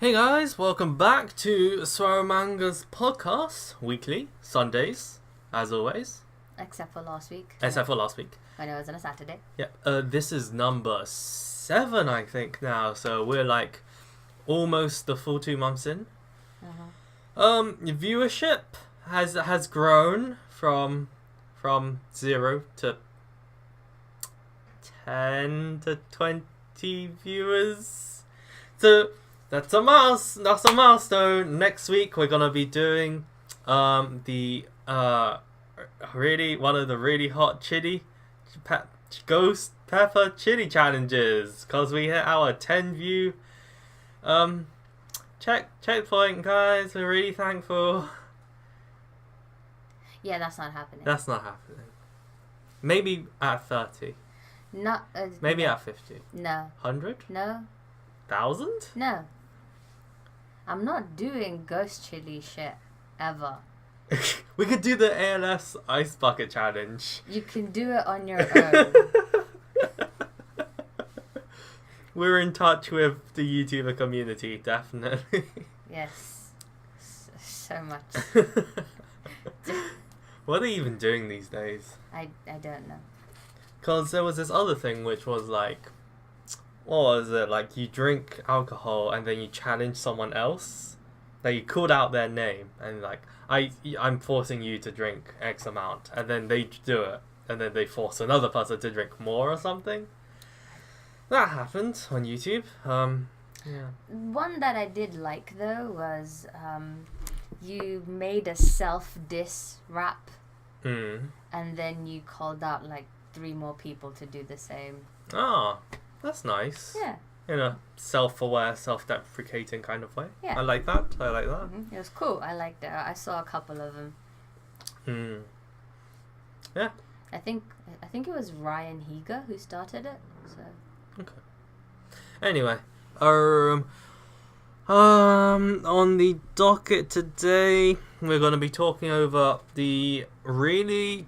Hey guys, welcome back to SWRUManga's podcast, weekly, Sundays, as always. Except for last week. Except for last week. When it was on a Saturday. Yeah, this is number 7, I think, now, so we're like almost the full 2 months in. Viewership has grown from 0 to 10 to 20 viewers. So that's a milestone. Next week we're gonna be doing the one of the really hot ghost pepper chili challenges, because we hit our 10 view checkpoint, guys. We're really thankful. Yeah, that's not happening. That's not happening. Maybe at 30. Not. Maybe no. at 50. No. 100? No. 1,000? No. I'm not doing ghost chili shit ever. We could do the ALS ice bucket challenge. You can do it on your own. We're in touch with the YouTuber community, definitely. Yes. So much. What are they even doing these days? I don't know. Because there was this other thing which was like, what was it? Like, you drink alcohol and then you challenge someone else. Like, you called out their name and like, I'm forcing you to drink X amount, and then they do it, and then they force another person to drink more or something. That happened on YouTube. Yeah. One that I did like though was you made a self-diss rap, and then you called out like 3 more people to do the same. Oh, that's nice. Yeah. In a self-aware, self-deprecating kind of way. Yeah. I like that. It was cool. I liked it. I saw a couple of them. Yeah. I think it was Ryan Higa who started it. So. Okay. Anyway, on the docket today, we're going to be talking over the really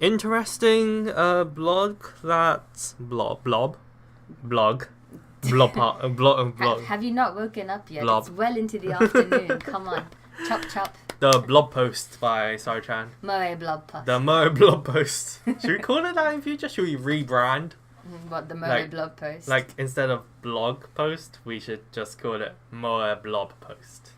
interesting blog. Have you not woken up yet? Blob. It's well into the afternoon. Come on. Chop chop. The blog post by Sari-chan. Moe blog post. The Moe blog post. Should we call it that in future? Should we rebrand? What, the Moe blog post? Like, instead of blog post, we should just call it Moe blog post.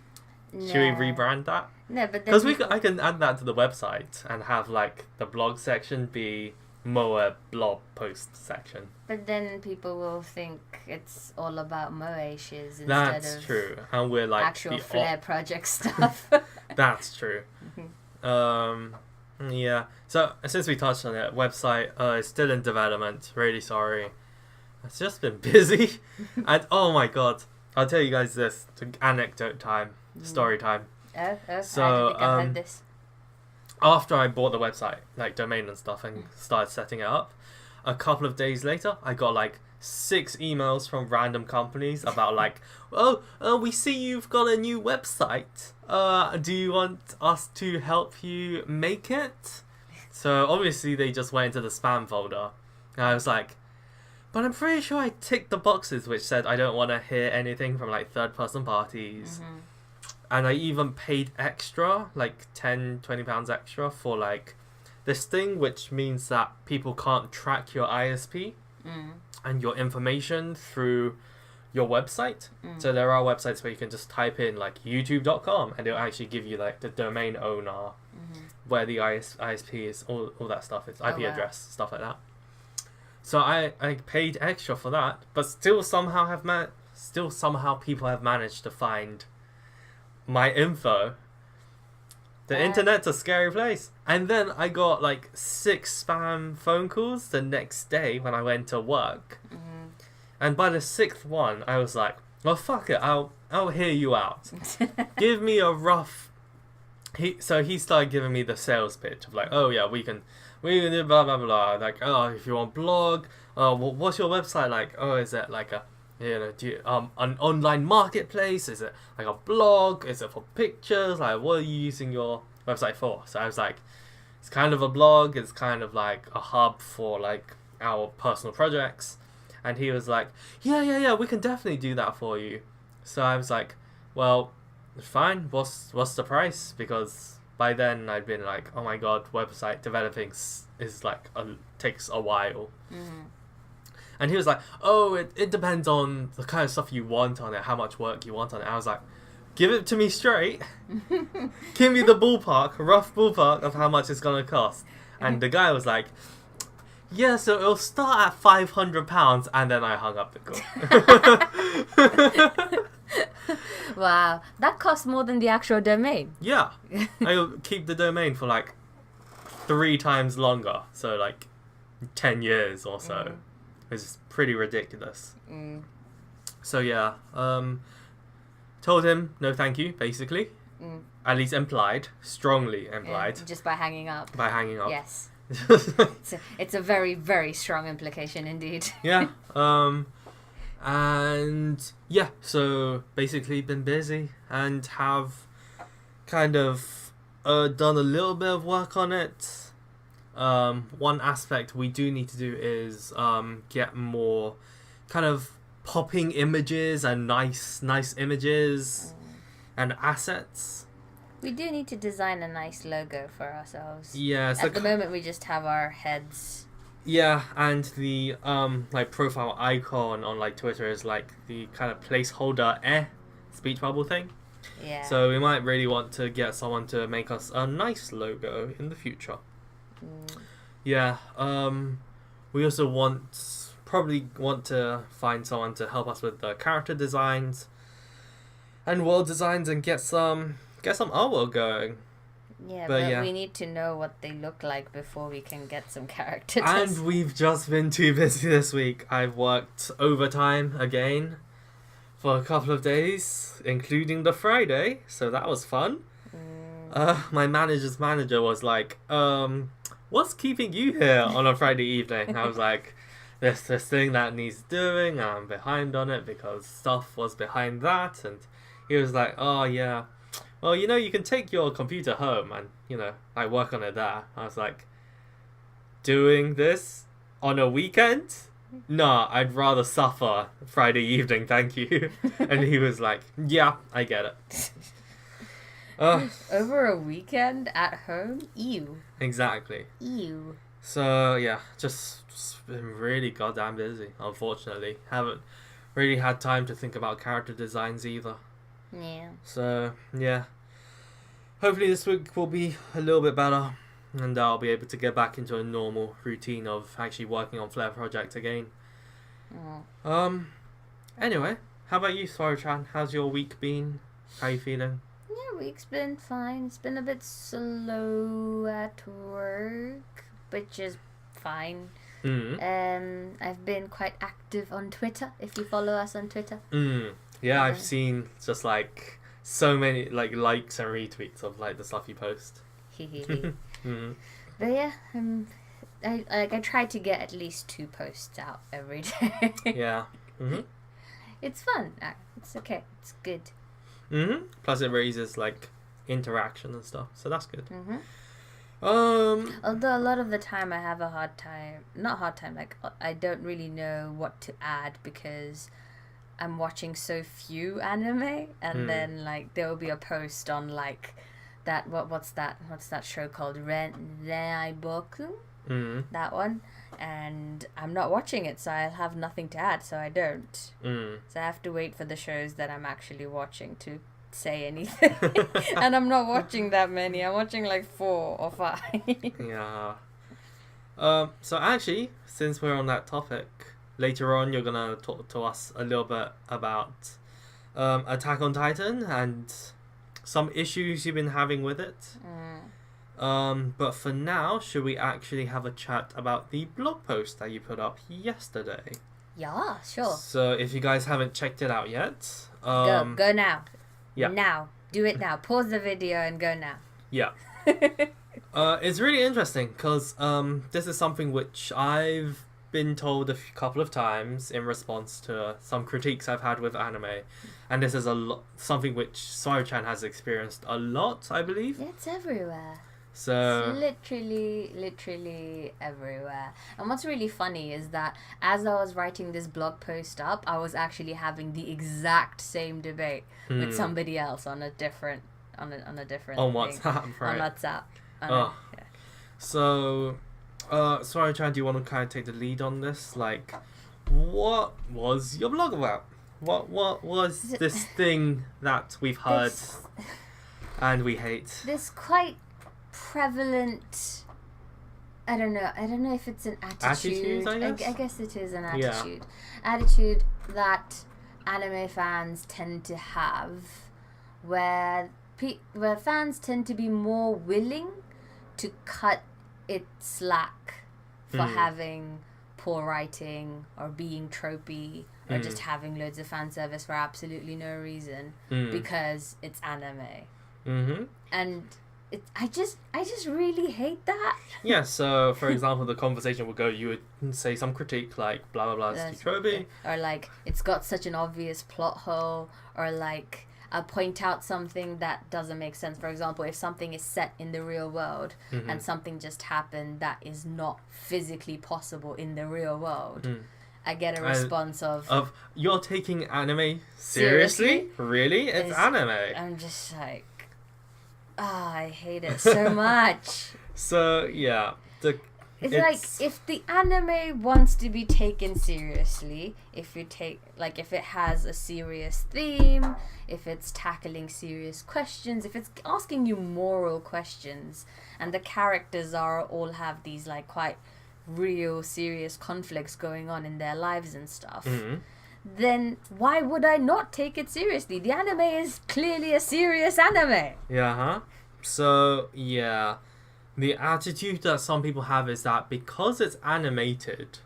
No. Should we rebrand that? No, but Because I can add that to the website and have like the blog section be Moe blog post section. But then people will think it's all about Moe shiz instead That's of true, and we're like actual Flair project stuff. That's true. Yeah. So since we touched on it, website is still in development. Really sorry. It's just been busy, and oh my god, I'll tell you guys this: anecdote time, story time. So I don't think I heard this. After I bought the website, like domain and stuff, and started setting it up, a couple of days later, I got like 6 emails from random companies about like, oh, we see you've got a new website. Do you want us to help you make it? So obviously they just went into the spam folder. And I was like, but I'm pretty sure I ticked the boxes which said I don't want to hear anything from like third-person parties. And I even paid extra, like £10-20 extra for like this thing, which means that people can't track your ISP and your information through your website. So there are websites where you can just type in like youtube.com and it'll actually give you like the domain owner, where the ISP is, all that stuff is, IP address, stuff like that. So I paid extra for that, but still somehow people have managed to find my info. The internet's a scary place. And then I got like 6 spam phone calls the next day when I went to work. And by the 6th one, I was like, well, fuck it, I'll hear you out. Give me a rough... So he started giving me the sales pitch of like, oh yeah, we can do blah blah blah. Like, oh, if you want blog, what's your website like? Oh, is it like a, an online marketplace? Is it like a blog? Is it for pictures? Like, what are you using your website for? So I was like, it's kind of a blog. It's kind of like a hub for like our personal projects. And he was like, yeah, we can definitely do that for you. So I was like, well, fine. What's the price? Because by then I'd been like, oh my god, website developing is like takes a while. Mm. And he was like, oh, it depends on the kind of stuff you want on it, how much work you want on it. I was like, give it to me straight. Give me the rough ballpark of how much it's gonna cost. And the guy was like, yeah, so it'll start at £500, and then I hung up the call. Wow, that costs more than the actual domain. Yeah, I'll keep the domain for like 3 times longer, so like 10 years or so. It's pretty ridiculous. So yeah, told him no thank you, basically. At least strongly implied. Just by hanging up. Yes. It's a very, very strong implication indeed. Yeah. And yeah, so basically been busy and have kind of done a little bit of work on it. One aspect we do need to do is get more kind of popping images and nice images and assets. We do need to design a nice logo for ourselves. Yeah. At the moment, we just have our heads. Yeah, and the like profile icon on like Twitter is like the kind of placeholder speech bubble thing. Yeah. So we might really want to get someone to make us a nice logo in the future. Yeah. We also probably want to find someone to help us with the character designs and world designs and get some artwork going. Yeah, but we need to know what they look like before we can get some characters. And we've just been too busy this week. I've worked overtime again for a couple of days, including the Friday, so that was fun. My manager's manager was like, what's keeping you here on a Friday evening? I was like, there's this thing that needs doing, and I'm behind on it because stuff was behind that. And he was like, oh yeah, well, you can take your computer home and, like work on it there. I was like, doing this on a weekend? No, I'd rather suffer Friday evening, thank you. And he was like, yeah, I get it. Over a weekend at home? Ew. Exactly. Ew. So, yeah, just been really goddamn busy, unfortunately. Haven't really had time to think about character designs either. Yeah. So, yeah. Hopefully this week will be a little bit better, and I'll be able to get back into a normal routine of actually working on Flare Project again. Anyway, how about you, SWRUManga? How's your week been? How you feeling? Yeah, week's been fine. It's been a bit slow at work, which is fine. I've been quite active on Twitter, if you follow us on Twitter. Yeah, I've seen just like so many likes and retweets of like the stuff you post. But yeah, I try to get at least 2 posts out every day. Yeah. It's fun. It's okay. It's good. Plus it raises like interaction and stuff, so that's good. Although a lot of the time I have like I don't really know what to add because I'm watching so few anime, and then like there will be a post on like that what's that show called Boku, that one, and I'm not watching it, so I'll have nothing to add, so I don't. So I have to wait for the shows that I'm actually watching to say anything. And I'm not watching that many. I'm watching like 4 or 5. Yeah. So actually, since we're on that topic, later on you're gonna talk to us a little bit about Attack on Titan and some issues you've been having with it. But for now, should we actually have a chat about the blog post that you put up yesterday? Yeah, sure. So if you guys haven't checked it out yet, go now. Yeah. Now. Do it now. Pause the video and go now. Yeah. It's really interesting because this is something which I've been told a couple of times in response to some critiques I've had with anime, and this is something which SWRUManga has experienced a lot, I believe. It's everywhere. So It's literally everywhere. And what's really funny is that as I was writing this blog post up, I was actually having the exact same debate with somebody else on a different on a different on thing. WhatsApp, right? On WhatsApp. Oh. Yeah. So, sorry, Chan, do you want to kind of take the lead on this? Like, what was your blog about? What was this thing that we've heard and we hate? This quite prevalent. I don't know if it's an attitude. I guess it is an Yeah. attitude. Attitude that anime fans tend to have, where fans tend to be more willing to cut it slack for having poor writing or being tropey or just having loads of fan service for absolutely no reason because it's anime. Mm-hmm. And I just really hate that. Yeah, so for example, the conversation would go, you would say some critique like blah blah blah, it's too tropey. Or like, it's got such an obvious plot hole, or like, I'll point out something that doesn't make sense. For example, if something is set in the real world and something just happened that is not physically possible in the real world, I get a response of you're taking anime seriously? Really? It's anime. I'm just like, I hate it so much. So yeah, It's like, if the anime wants to be taken seriously, if it has a serious theme, if it's tackling serious questions, if it's asking you moral questions, and the characters all have these like quite real serious conflicts going on in their lives and stuff, then why would I not take it seriously? The anime is clearly a serious anime. Yeah, huh? So yeah. The attitude that some people have is that because it's animated,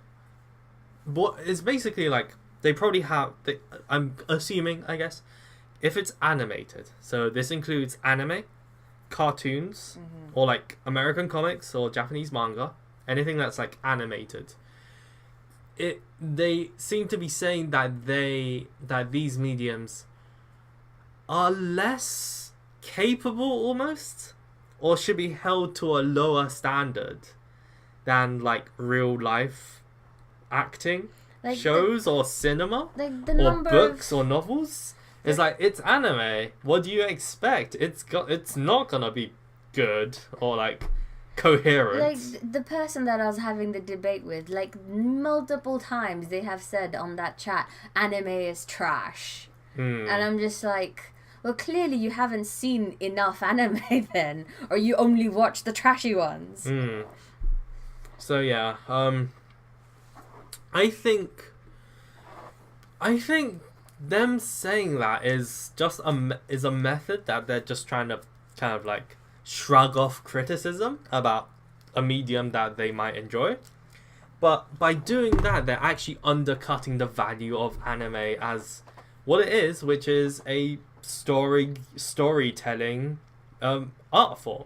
what is basically like, they probably have, I'm assuming, I guess, if it's animated, so this includes anime, cartoons, or like American comics or Japanese manga, anything that's like animated, they seem to be saying that these mediums are less capable almost, or should be held to a lower standard than like real life acting, like shows or cinema, like or books or novels. It's like, it's anime. What do you expect? It's not gonna be good or like coherent. Like the person that I was having the debate with, like multiple times they have said on that chat, anime is trash, and I'm just like, well, clearly you haven't seen enough anime then, or you only watch the trashy ones. So yeah, I think them saying that is just a method that they're just trying to kind of like shrug off criticism about a medium that they might enjoy. But by doing that, they're actually undercutting the value of anime as what it is, which is a storytelling art form.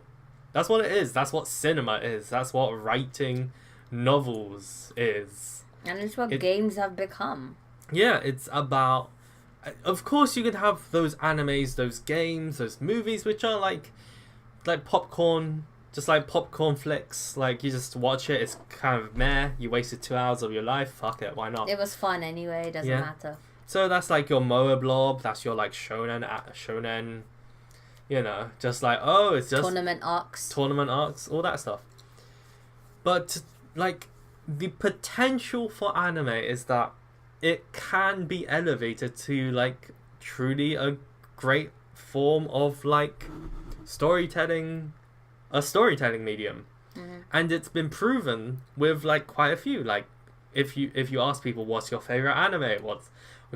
That's what it is. That's what cinema is. That's what writing novels is. And it's what games have become. Yeah, it's about, of course you can have those animes, those games, those movies which are like popcorn, just like popcorn flicks. Like, you just watch it, it's kind of meh, you wasted 2 hours of your life, fuck it, why not? It was fun anyway, it doesn't matter. So that's like your Moa blob, that's your like shonen, you know, just like, oh, it's just tournament arcs, all that stuff. But like, the potential for anime is that it can be elevated to like truly a great form of like storytelling, a storytelling medium. And it's been proven with like quite a few. Like, if you ask people, what's your favorite anime,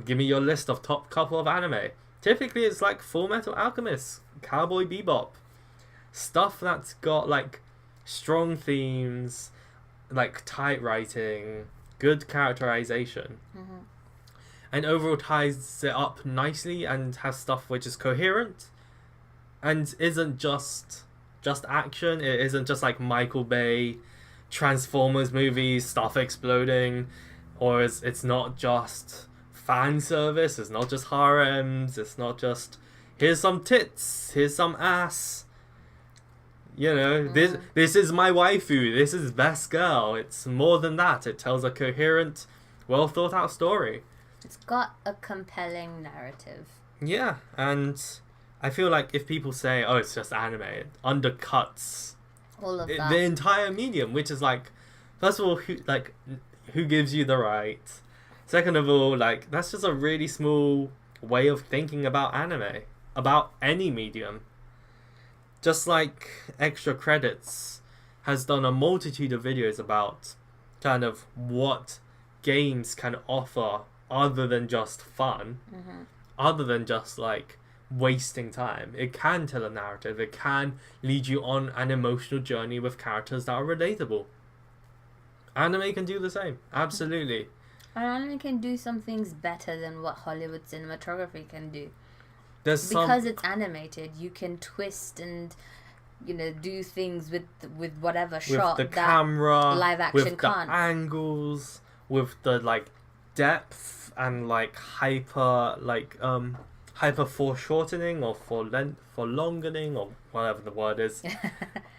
give me your list of top couple of anime. Typically, it's like Full Metal Alchemist, Cowboy Bebop, stuff that's got like strong themes, like tight writing, good characterization, and overall ties it up nicely and has stuff which is coherent and isn't just action. It isn't just like Michael Bay Transformers movies, stuff exploding, or it's not just fan service, it's not just harems, it's not just here's some tits, here's some ass. You know, this is my waifu. This is best girl. It's more than that. It tells a coherent, well thought out story. It's got a compelling narrative. Yeah, and I feel like if people say, "Oh, it's just anime," it undercuts all of that. the entire medium. Which is like, first of all, who gives you the right? Second of all, like, that's just a really small way of thinking about anime, about any medium. Just like Extra Credits has done a multitude of videos about kind of what games can offer other than just fun, other than just like wasting time. It can tell a narrative. It can lead you on an emotional journey with characters that are relatable. Anime can do the same. Absolutely. And anime can do some things better than what Hollywood cinematography can do. Because it's animated, you can twist and, you know, do things with whatever shot with the that camera, live action with can't. the angles, with the like depth and like hyper foreshortening or forlongening or whatever the word is.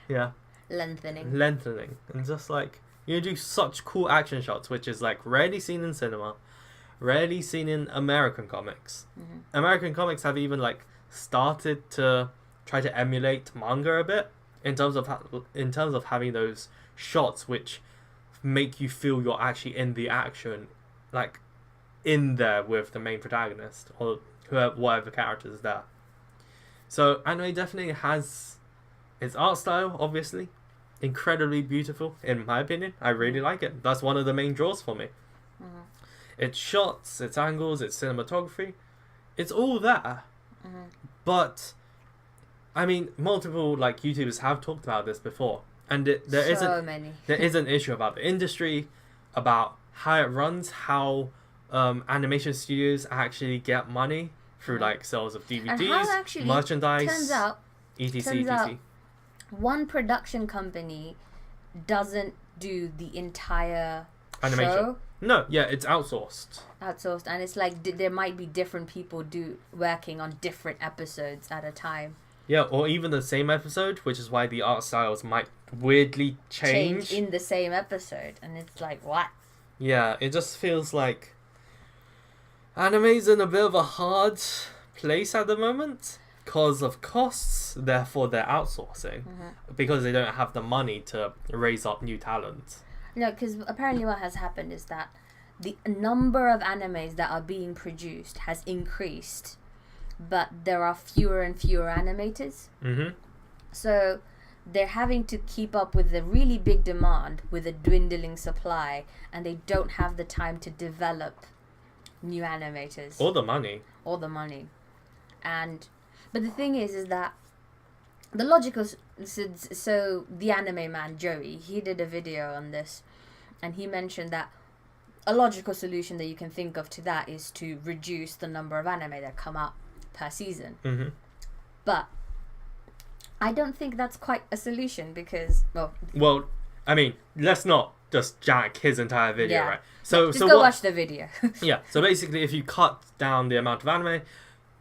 Yeah. Lengthening. And just like you do such cool action shots, which is like rarely seen in cinema. Rarely seen in American comics. American comics have even like started to try to emulate manga a bit in terms of having those shots which make you feel you're actually in the action, like in there with the main protagonist or whatever character is there. So anime definitely has its art style, obviously, incredibly beautiful in my opinion. I really like it. That's one of the main draws for me. Its shots, its angles, its cinematography, it's all there. But, I mean, multiple like YouTubers have talked about this before, and there is an issue about the industry, about how it runs, how animation studios actually get money through like sales of DVDs, merchandise, etc. One production company doesn't do the entire animation. Show. No, yeah, it's outsourced. And it's like there might be different people working on different episodes at a time. Yeah, or even the same episode, which is why the art styles might weirdly change in the same episode, and it's like, what? Yeah, it just feels like anime's in a bit of a hard place at the moment because of costs. Therefore, they're outsourcing because they don't have the money to raise up new talent. No, because apparently what has happened is that the number of animes that are being produced has increased, but there are fewer and fewer animators. So they're having to keep up with the really big demand with a dwindling supply, and they don't have the time to develop new animators. Or the money. But the thing is that the logical... So the anime man, Joey, he did a video on this, and he mentioned that a logical solution that you can think of to that is to reduce the number of anime that come out per season. But I don't think that's quite a solution because, well, I mean, let's not just jack his entire video, right? So go watch the video. Yeah, so basically if you cut down the amount of anime,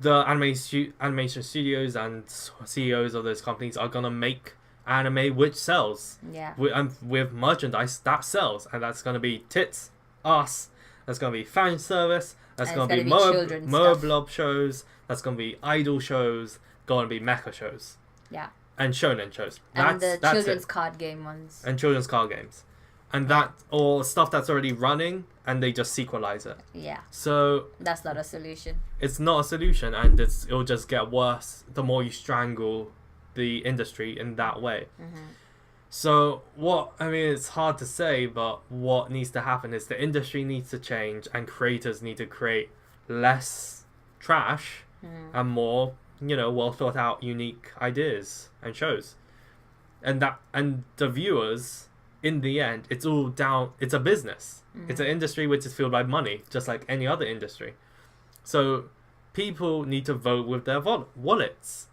the animation studios and CEOs of those companies are going to make anime which sells. Yeah. With merchandise that sells. And that's going to be tits, ass, that's going to be fan service, that's going to be Moblob shows, that's going to be idol shows, going to be mecha shows. Yeah. And shonen shows. And the children's card game ones. And children's card games. And that, or stuff that's already running, and they just sequelize it. Yeah. So... that's not a solution. It's not a solution, and it'll just get worse the more you strangle the industry in that way. So, it's hard to say, but what needs to happen is the industry needs to change, and creators need to create less trash and more, well thought out, unique ideas and shows. And the viewers... in the end, it's all down... it's a business. It's an industry which is fueled by money, just like any other industry. So, people need to vote with their wallets.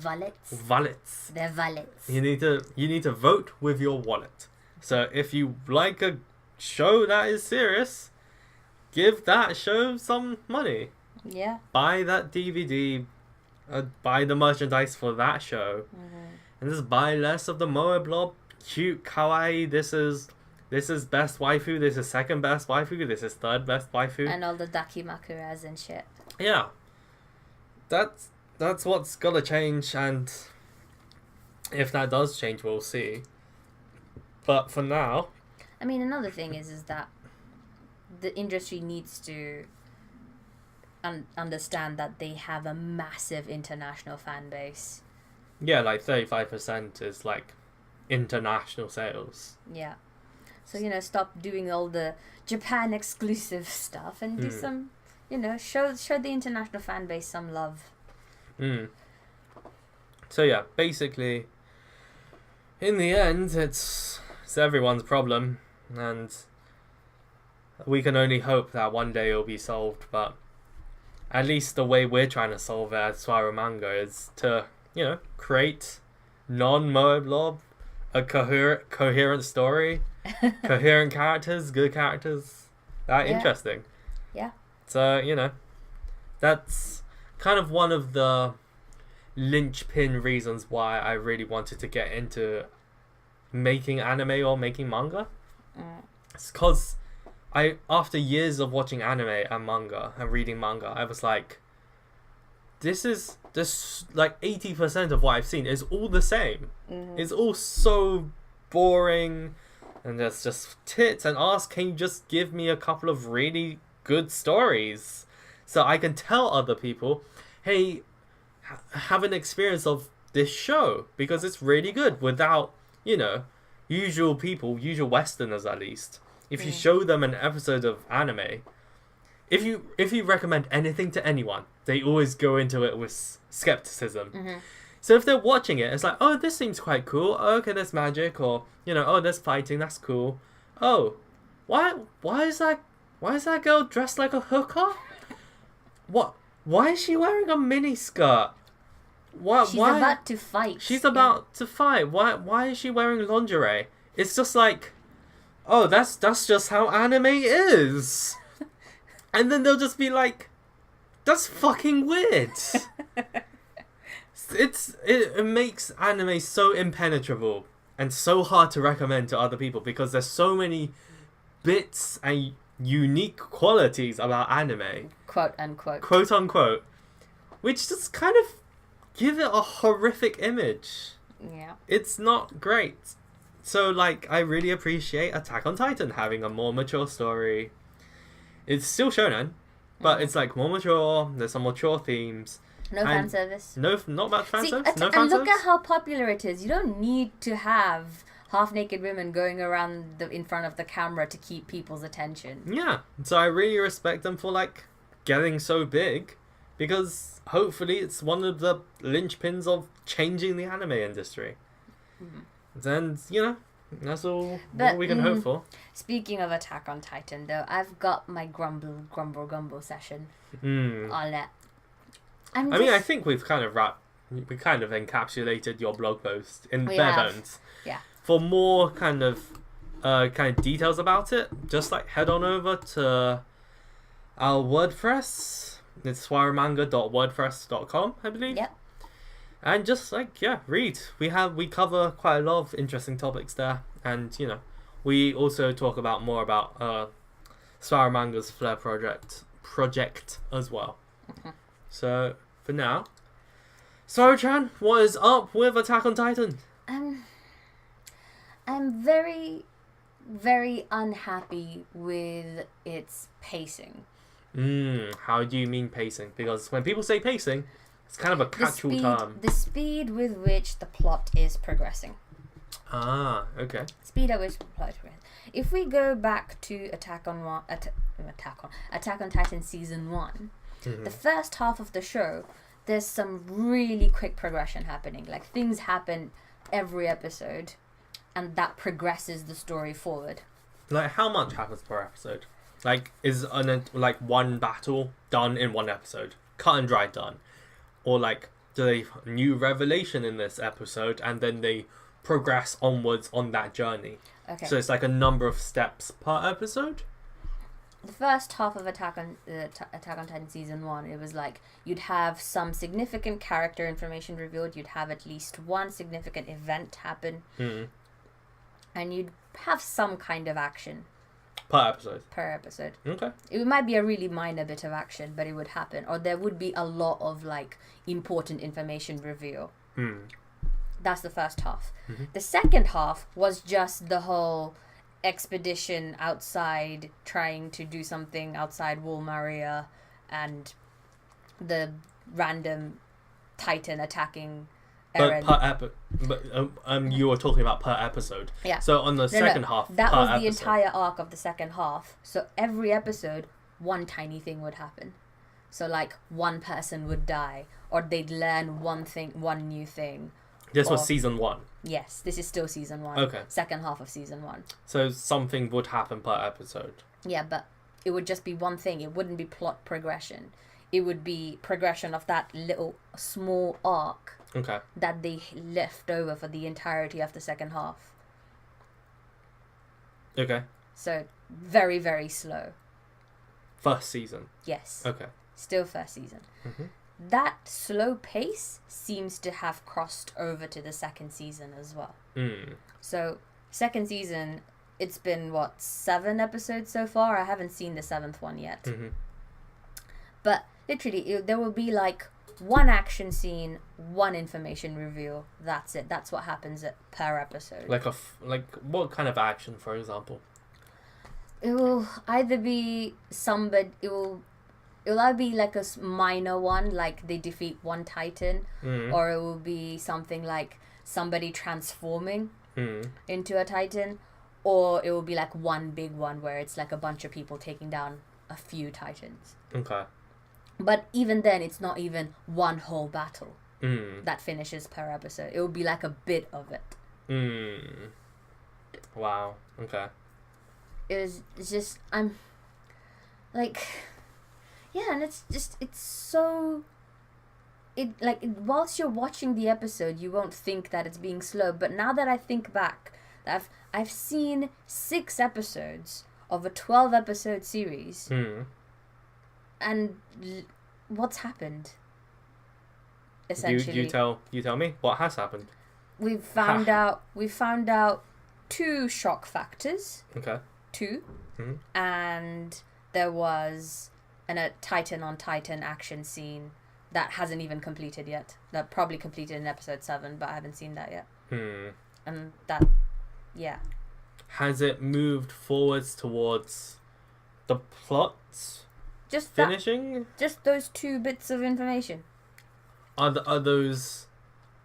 Wallets. They're wallets. You need to vote with your wallet. So, if you like a show that is serious, give that show some money. Yeah. Buy that DVD. Buy the merchandise for that show. and just buy less of the Moe blob. Cute, kawaii. This is best waifu. This is second best waifu. This is third best waifu. And all the dakimakuras and shit. Yeah, that's what's gotta change, and if that does change, we'll see. But for now, I mean, another thing is that the industry needs to understand that they have a massive international fan base. yeah, like 35% is like international sales. Yeah. So, stop doing all the Japan exclusive stuff and do some, show the international fan base some love. So yeah, basically, in the end, it's everyone's problem, and we can only hope that one day it'll be solved. But at least the way we're trying to solve it at SWRUManga is to, create non-Moe blob, a coherent story, coherent characters, good characters, interesting. Yeah. So, that's kind of one of the linchpin reasons why I really wanted to get into making anime or making manga. It's because after years of watching anime and manga and reading manga, I was like, this like 80% of what I've seen is all the same. It's all so boring, and there's just tits and ass. Can you just give me a couple of really good stories so I can tell other people, hey, have an experience of this show because it's really good, without usual Westerners at least. If you show them an episode of anime, if you recommend anything to anyone, they always go into it with skepticism. So if they're watching it, it's like, oh, this seems quite cool. Oh, okay, there's magic, or oh, there's fighting. That's cool. Oh, why is that girl dressed like a hooker? What? Why is she wearing a mini skirt? She's about to fight. She's about to fight. Why is she wearing lingerie? It's just like, oh, that's just how anime is. And then they'll just be like, that's fucking weird. It makes anime so impenetrable and so hard to recommend to other people because there's so many bits and unique qualities about anime, quote unquote, which just kind of give it a horrific image. Yeah, it's not great. So like, I really appreciate Attack on Titan having a more mature story. It's still shonen, but it's like more mature. There's some mature themes. No fan service. No, not about fan service. No and fan look service. at how popular it is. You don't need to have half-naked women going around in front of the camera to keep people's attention. Yeah, so I really respect them for like getting so big, because hopefully it's one of the linchpins of changing the anime industry. And that's all we can hope for. Speaking of Attack on Titan, though, I've got my grumble session on it. I think we kind of encapsulated your blog post in bare bones. Yeah. For more kind of details about it, just like head on over to our WordPress. It's SWRUManga.wordpress.com, I believe. Yep. And just read. We cover quite a lot of interesting topics there, and we also talk more about SWRUManga's Flare project as well. So for now, Saru-chan, what is up with Attack on Titan? I'm very, very unhappy with its pacing. How do you mean pacing? Because when people say pacing, it's kind of a catch-all term. The speed with which the plot is progressing. Ah, okay. Speed at which the plot is progressing. If we go back to Attack on Titan Season 1, the first half of the show, there's some really quick progression happening. Like, things happen every episode, and that progresses the story forward. Like, how much happens per episode? Like, is one battle done in one episode? Cut and dry done? Or like, do they new revelation in this episode, and then they progress onwards on that journey? Okay. So it's like a number of steps per episode? the first half of Attack on Titan season 1, it was like you'd have some significant character information revealed, you'd have at least one significant event happen, and you'd have some kind of action per episode. Okay. It might be a really minor bit of action, but it would happen, or there would be a lot of like important information reveal. That's the first half. The second half was just the whole expedition outside, trying to do something outside Wall Maria, and the random Titan attacking Eren. But you were talking about per episode. Yeah. So on the second half, that was the entire arc of the second half. So every episode, one tiny thing would happen. So like one person would die, or they'd learn one new thing. This was season 1. Yes, this is still season 1. Okay. Second half of season 1. So something would happen per episode. Yeah, but it would just be one thing. It wouldn't be plot progression. It would be progression of that little small arc that they left over for the entirety of the second half. Okay. So very, very slow. First season. Yes. Okay. Still first season. That slow pace seems to have crossed over to the second season as well. So, second season, it's been, 7 episodes so far? I haven't seen the 7th one yet. But, literally, there will be, like, one action scene, one information reveal. That's it. That's what happens per episode. Like what kind of action, for example? It will either be It'll either be like a minor one, like they defeat one Titan, or it will be something like somebody transforming into a Titan, or it will be like one big one where it's like a bunch of people taking down a few Titans. Okay. But even then, it's not even one whole battle that finishes per episode. It will be like a bit of it. Wow. Okay. It's just, I'm like... Yeah, and it's so... whilst you're watching the episode, you won't think that it's being slow. But now that I think back, I've seen 6 episodes of a 12-episode series. And what's happened? Essentially, you tell me what has happened. We've found out 2 shock factors. Okay. 2. And there was a Titan on Titan action scene that hasn't even completed yet. That probably completed in episode 7, but I haven't seen that yet. And that, yeah. Has it moved forwards towards the plots? Just finishing? Just those 2 bits of information. Are those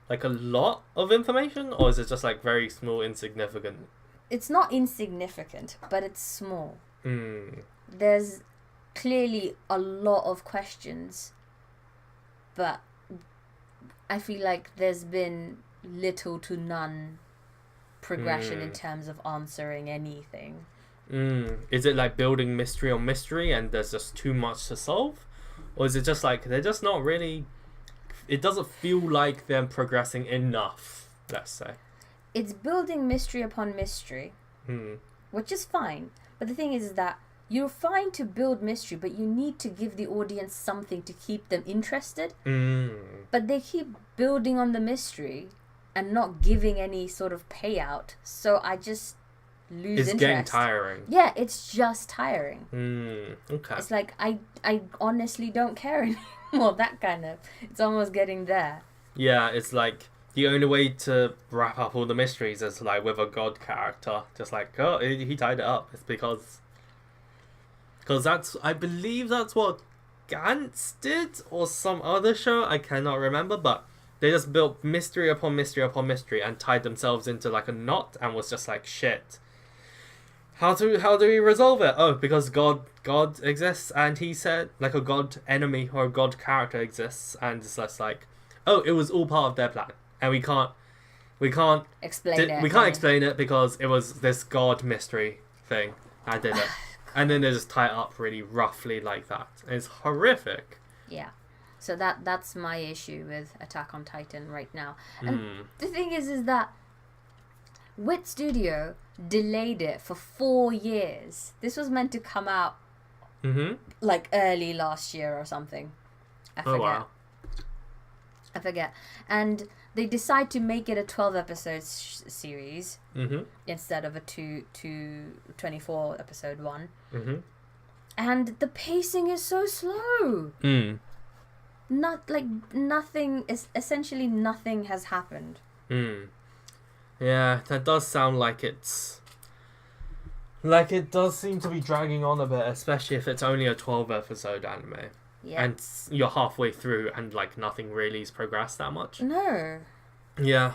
like a lot of information, or is it just like very small, insignificant? It's not insignificant, but it's small. There's clearly a lot of questions, but I feel like there's been little to none progression in terms of answering anything. Is it like building mystery on mystery and there's just too much to solve? Or is it just like they're just not really... It doesn't feel like they're progressing enough, let's say. It's building mystery upon mystery, which is fine. But the thing is that you're fine to build mystery, but you need to give the audience something to keep them interested. But they keep building on the mystery and not giving any sort of payout. So I just lose interest. It's getting tiring. Yeah, it's just tiring. Okay. It's like, I honestly don't care anymore. That kind of... It's almost getting there. Yeah, it's like... The only way to wrap up all the mysteries is like with a god character. Just like, oh, he tied it up. It's because I believe that's what Gantz did, or some other show, I cannot remember, but they just built mystery upon mystery upon mystery and tied themselves into like a knot and was just like, shit. How do we resolve it? Oh, because God exists, and he said like a god enemy or a god character exists, and it's just like, oh, it was all part of their plan. And we can't explain it. We can't explain it because it was this god mystery thing. I did it. And then they just tie it up really roughly like that. It's horrific. Yeah. So that's my issue with Attack on Titan right now. And the thing is that Wit Studio delayed it for 4 years. This was meant to come out Mm-hmm. Like early last year or something. I forget. Oh, wow. I forget. And they decide to make it a 12 episode series Mm-hmm. instead of a 24 episode one. Mm-hmm. And the pacing is so slow. Nothing has happened. Yeah, that does sound like it's... Like, it does seem to be dragging on a bit, especially if it's only a 12 episode anime. Yeah. And you're halfway through and, like, nothing really's progressed that much. No. Yeah,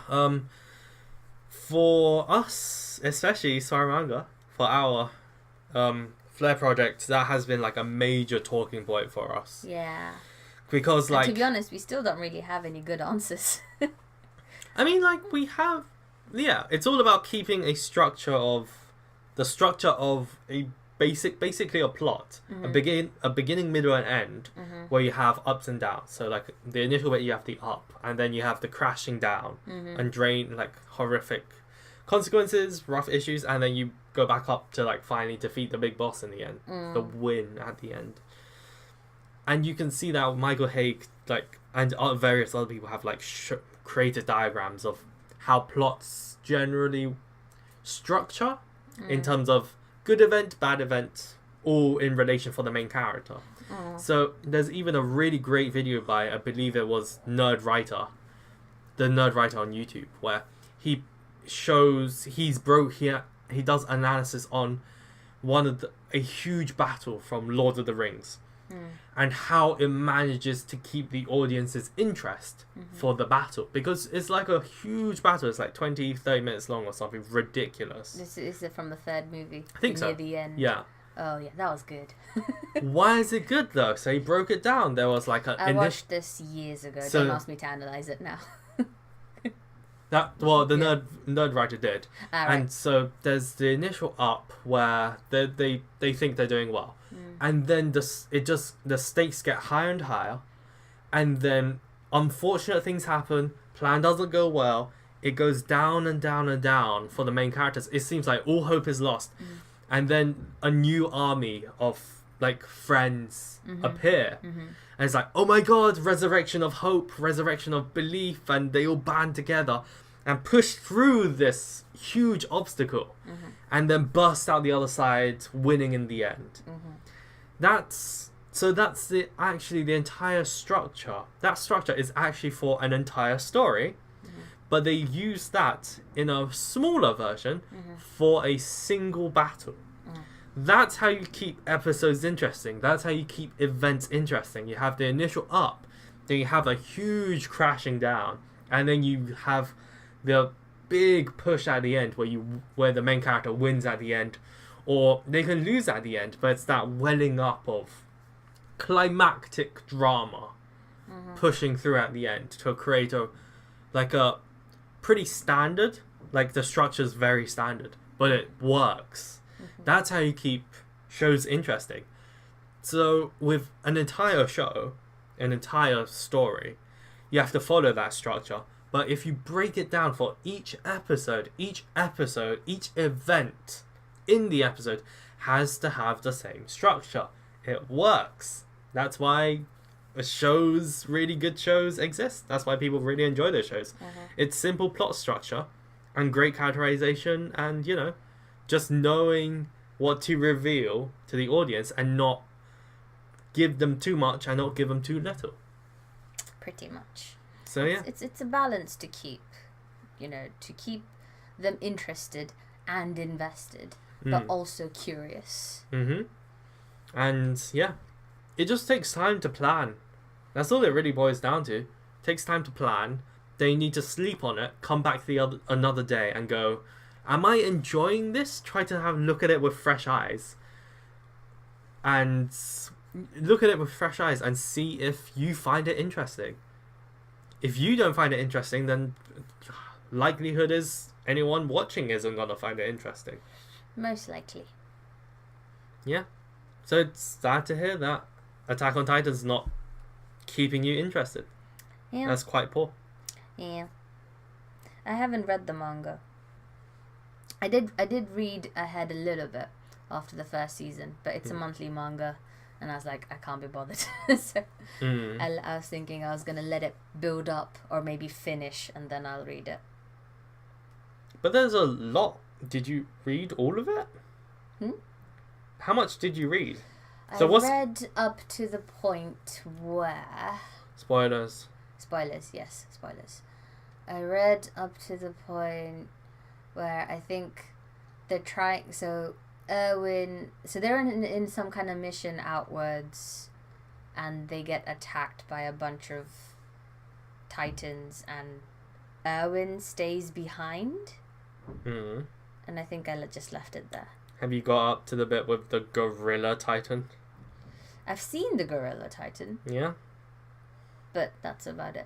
for us, especially SWRUManga, for our Flare project, that has been, like, a major talking point for us. Yeah. Because, like... And to be honest, we still don't really have any good answers. I mean, like, we have... Yeah, it's all about keeping a structure of... The structure of a basically a plot. Mm-hmm. A beginning, middle, and end, where you have ups and downs. So, like, the initial bit, you have the up, and then you have the crashing down, and drain, like, horrific consequences, rough issues, and then you go back up to, like, finally defeat the big boss in the end. The win at the end. And you can see that Michael Haig, like, and various other people have, like, created diagrams of how plots generally structure in terms of good event, bad event, all in relation for the main character. So there's even a really great video by, I believe it was the Nerd Writer on YouTube, where he shows he does analysis on a huge battle from Lord of the Rings. And how it manages to keep the audience's interest for the battle. Because it's like a huge battle. It's like 20-30 minutes long or something ridiculous. This is it from the third movie? I think so. Near the end? Yeah. Oh, yeah, that was good. Why is it good, though? So he broke it down. There was like I watched this years ago. So, don't ask me to analyse it now. Nerd Writer did. Right. And so there's the initial up where they think they're doing well. And then the stakes get higher and higher, and then unfortunate things happen. Plan doesn't go well. It goes down and down and down for the main characters. It seems like all hope is lost, and then a new army of like friends appear, and it's like, oh my god, resurrection of hope, resurrection of belief, and they all band together and push through this huge obstacle, and then burst out the other side, winning in the end. That's the entire structure. That structure is actually for an entire story, but they use that in a smaller version for a single battle. That's how you keep episodes interesting. That's how you keep events interesting. You have the initial up, then you have a huge crashing down, and then you have the big push at the end where the main character wins at the end. Or they can lose at the end, but it's that welling up of climactic drama pushing through at the end to create a pretty standard, like the structure's very standard, but it works. That's how you keep shows interesting. So with an entire show, an entire story, you have to follow that structure. But if you break it down for each episode, each event in the episode has to have the same structure. It works. That's why really good shows exist. That's why people really enjoy those shows. It's simple plot structure and great characterization, and just knowing what to reveal to the audience and not give them too much and not give them too little. Pretty much. So yeah, it's a balance to keep them interested and invested, but also curious. And yeah, it just takes time to plan. That's all it really boils down to. It takes time to plan. They need to sleep on it, come back another day and go, am I enjoying this? Try to look at it with fresh eyes. And look at it with fresh eyes and see if you find it interesting. If you don't find it interesting, then likelihood is anyone watching isn't going to find it interesting. Most likely. Yeah. So it's sad to hear that Attack on Titan's not keeping you interested. Yeah. That's quite poor. Yeah. I haven't read the manga. I did read ahead a little bit after the first season, but it's a monthly manga, And I was like, I can't be bothered. So I was thinking I was going to let it build up or maybe finish and then I'll read it. But there's a lot. Did you read all of it? How much did you read? I read up to the point where... Spoilers. Spoilers, yes, spoilers. I read up to the point where I think they're trying... So Erwin... So they're in some kind of mission outwards and they get attacked by a bunch of titans and Erwin stays behind. And I think I just left it there. Have you got up to the bit with the gorilla titan? I've seen the gorilla titan. Yeah? But that's about it.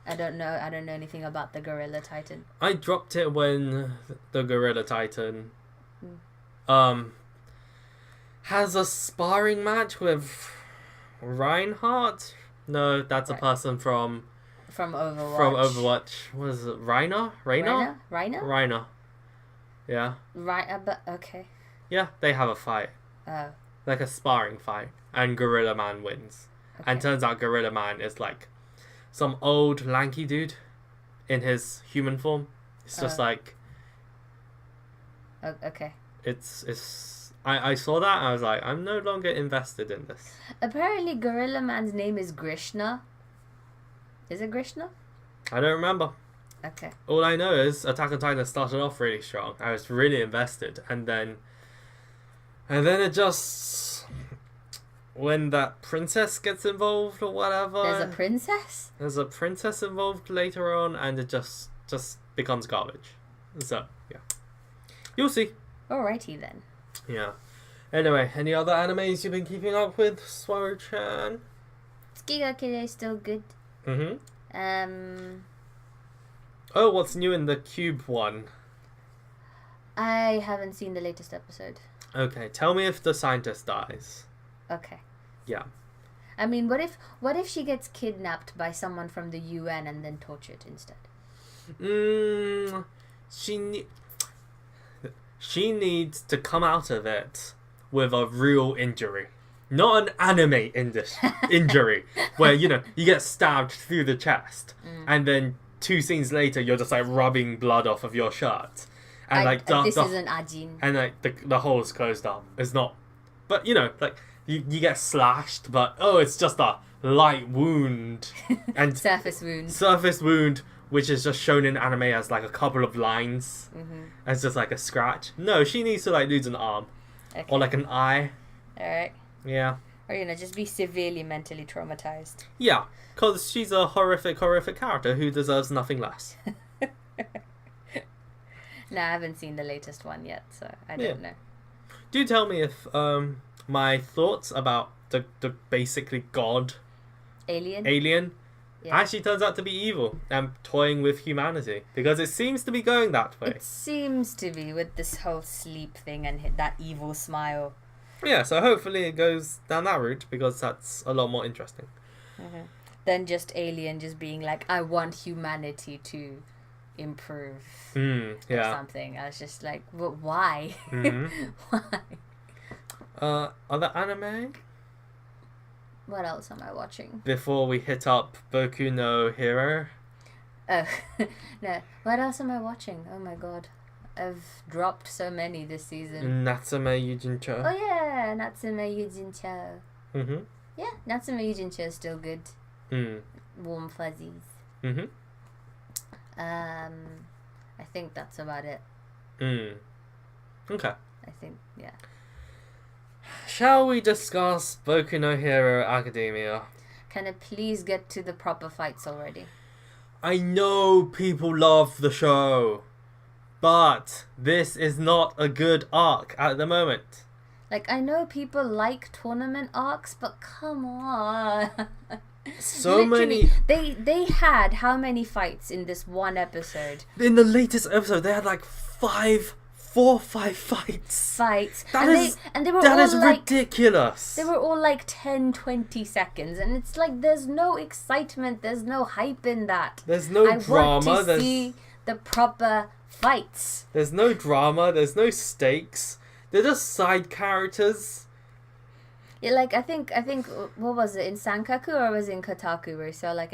I don't know anything about the gorilla titan. I dropped it when the gorilla titan has a sparring match with Reinhardt. No, that's a person from Overwatch. What is it? Reiner? Yeah. Right, but okay. Yeah, they have a fight. Oh. Like a sparring fight. And Gorilla Man wins. Okay. And turns out Gorilla Man is like some old lanky dude in his human form. It's just like... Okay. I saw that and I was like, I'm no longer invested in this. Apparently Gorilla Man's name is Grishna. Is it Grishna? I don't remember. Okay. All I know is Attack on Titan started off really strong. I was really invested. And then it just... When that princess gets involved or whatever... There's a princess? There's a princess involved later on and it just becomes garbage. So, yeah. You'll see. Alrighty then. Yeah. Anyway, any other animes you've been keeping up with, SWRUManga? Tsukigakure is still good. Oh, what's new in the Cube one? I haven't seen the latest episode. Okay, tell me if the scientist dies. Okay. Yeah. I mean, what if she gets kidnapped by someone from the UN and then tortured instead? She needs to come out of it with a real injury. Not an anime injury where, you get stabbed through the chest and then 2 scenes later you're just like rubbing blood off of your shirt. And this isn't Ajin. And like the hole's closed up. It's not... But, like you get slashed, but it's just a light wound. And Surface wound, which is just shown in anime as like a couple of lines. As just like a scratch. No, she needs to like lose an arm. Okay. Or like an eye. Alright. Yeah. Or, just be severely mentally traumatized. Yeah, because she's a horrific character who deserves nothing less. No, I haven't seen the latest one yet, so I don't know. Do tell me if my thoughts about the basically god alien actually turns out to be evil and toying with humanity, because it seems to be going that way. It seems to be, with this whole sleep thing and that evil smile. Yeah, so hopefully it goes down that route, because that's a lot more interesting. Than just Alien just being like, I want humanity to improve or something. I was just like, why? Why? Other anime? What else am I watching? Before we hit up Boku no Hero? Oh, no. What else am I watching? Oh my god. I've dropped so many this season. Natsume Yujincho. Oh yeah, Natsume Yujincho. Yeah, Natsume Yujincho is still good. Warm fuzzies. I think that's about it. Okay. I think, yeah. Shall we discuss Boku no Hero Academia? Can I please get to the proper fights already? I know people love the show, but this is not a good arc at the moment. Like, I know people like tournament arcs, but come on. So many... They had how many fights in this one episode? In the latest episode, they had like 4 or 5 fights. That is ridiculous. They were all like 10-20 seconds, and it's like there's no excitement, there's no hype in that. There's no drama. I want to see the proper fights. There's no drama, there's no stakes. They're just side characters. like I think what was it, in Sankaku or was it in Kotaku, where you saw like